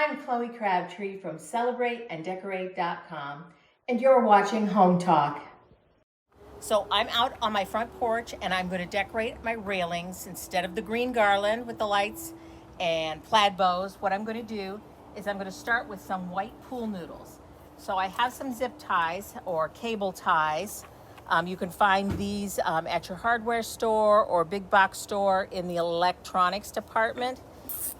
I'm Chloe Crabtree from celebrateanddecorate.com, and you're watching Home Talk. So I'm out on my front porch and I'm going to decorate my railings instead of the green garland with the lights and plaid bows. What I'm going to do is I'm going to start with some white pool noodles. So I have some zip ties or cable ties. You can find these at your hardware store or big box store in the electronics department.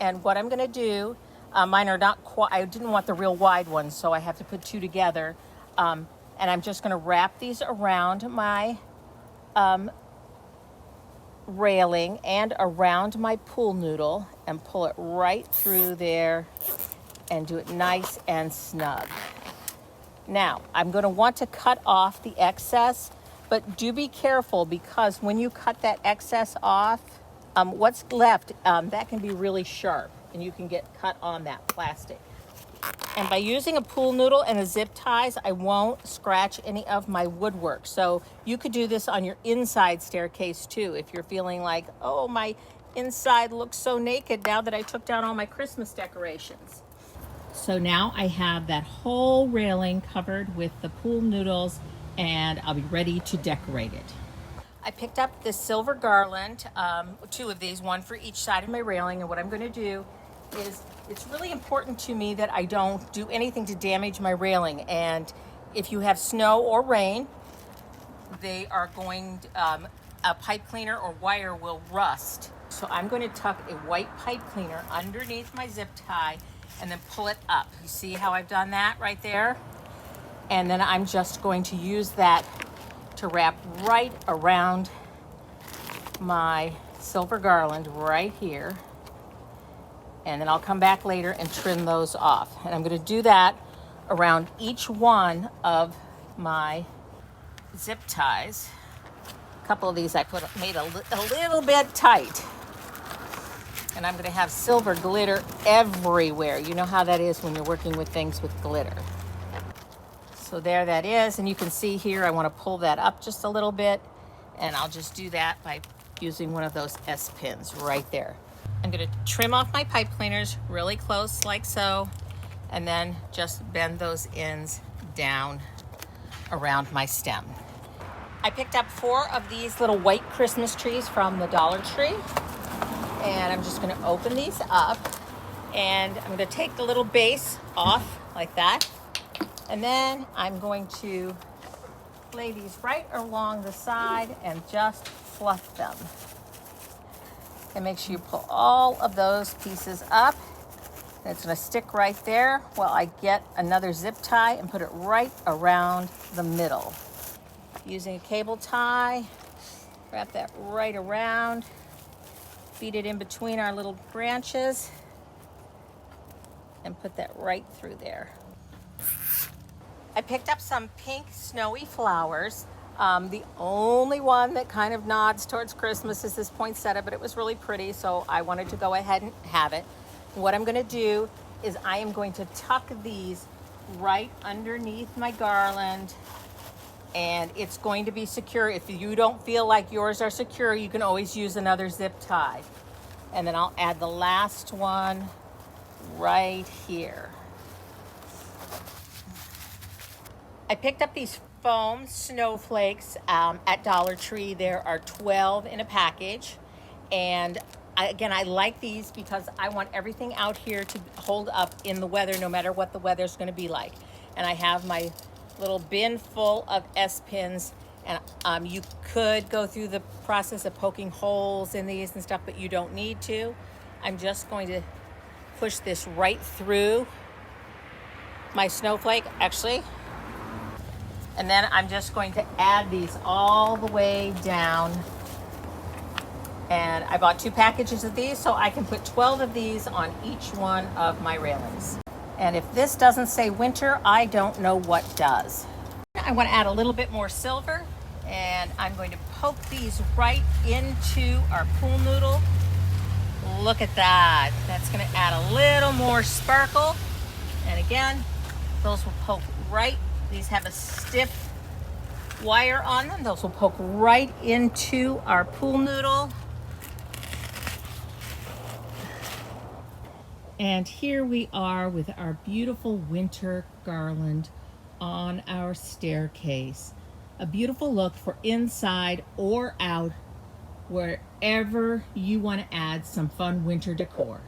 And what I'm going to do, mine are not quite, I didn't want the real wide ones, so I have to put two together. And I'm just going to wrap these around my railing and around my pool noodle and pull it right through there and do it nice and snug. Now, I'm going to want to cut off the excess, but do be careful because when you cut that excess off, what's left, that can be really sharp and you can get cut on that plastic. And by using a pool noodle and the zip ties, I won't scratch any of my woodwork. So you could do this on your inside staircase too if you're feeling like, oh, my inside looks so naked now that I took down all my Christmas decorations. So now I have that whole railing covered with the pool noodles and I'll be ready to decorate it. I picked up this silver garland, two of these, one for each side of my railing, and what I'm going to do is it's really important to me that I don't do anything to damage my railing, and if you have snow or rain, they are going, a pipe cleaner or wire will rust. So I'm going to tuck a white pipe cleaner underneath my zip tie and then pull it up. You see how I've done that right there? And then I'm just going to use that to wrap right around my silver garland right here. And then I'll come back later and trim those off. And I'm going to do that around each one of my zip ties. A couple of these I made a little bit tight. And I'm going to have silver glitter everywhere. You know how that is when you're working with things with glitter. So there that is, and you can see here I want to pull that up just a little bit, and I'll just do that by using one of those S-pins right there. I'm going to trim off my pipe cleaners really close like so, and then just bend those ends down around my stem. I picked up 4 of these little white Christmas trees from the Dollar Tree, and I'm just going to open these up, and I'm going to take the little base off like that. And then I'm going to lay these right along the side and just fluff them. And make sure you pull all of those pieces up. And it's going to stick right there while I get another zip tie and put it right around the middle. Using a cable tie, wrap that right around, feed it in between our little branches, and put that right through there. I picked up some pink snowy flowers. The only one that kind of nods towards Christmas is this poinsettia, but it was really pretty, so I wanted to go ahead and have it. What I'm going to do is I am going to tuck these right underneath my garland, and it's going to be secure. If you don't feel like yours are secure, you can always use another zip tie. And then I'll add the last one right here. I picked up these foam snowflakes at Dollar Tree. There are 12 in a package. And again, I like these because I want everything out here to hold up in the weather no matter what the weather's going to be like. And I have my little bin full of S-pins. And you could go through the process of poking holes in these and stuff, but you don't need to. I'm just going to push this right through my snowflake, actually. And then I'm just going to add these all the way down. And I bought 2 packages of these, so I can put 12 of these on each one of my railings. And if this doesn't say winter, I don't know what does. I want to add a little bit more silver, and I'm going to poke these right into our pool noodle. Look at that. That's going to add a little more sparkle. And again, those will poke right. These have a stiff wire on them. Those will poke right into our pool noodle. And here we are with our beautiful winter garland on our staircase. A beautiful look for inside or out, wherever you want to add some fun winter decor.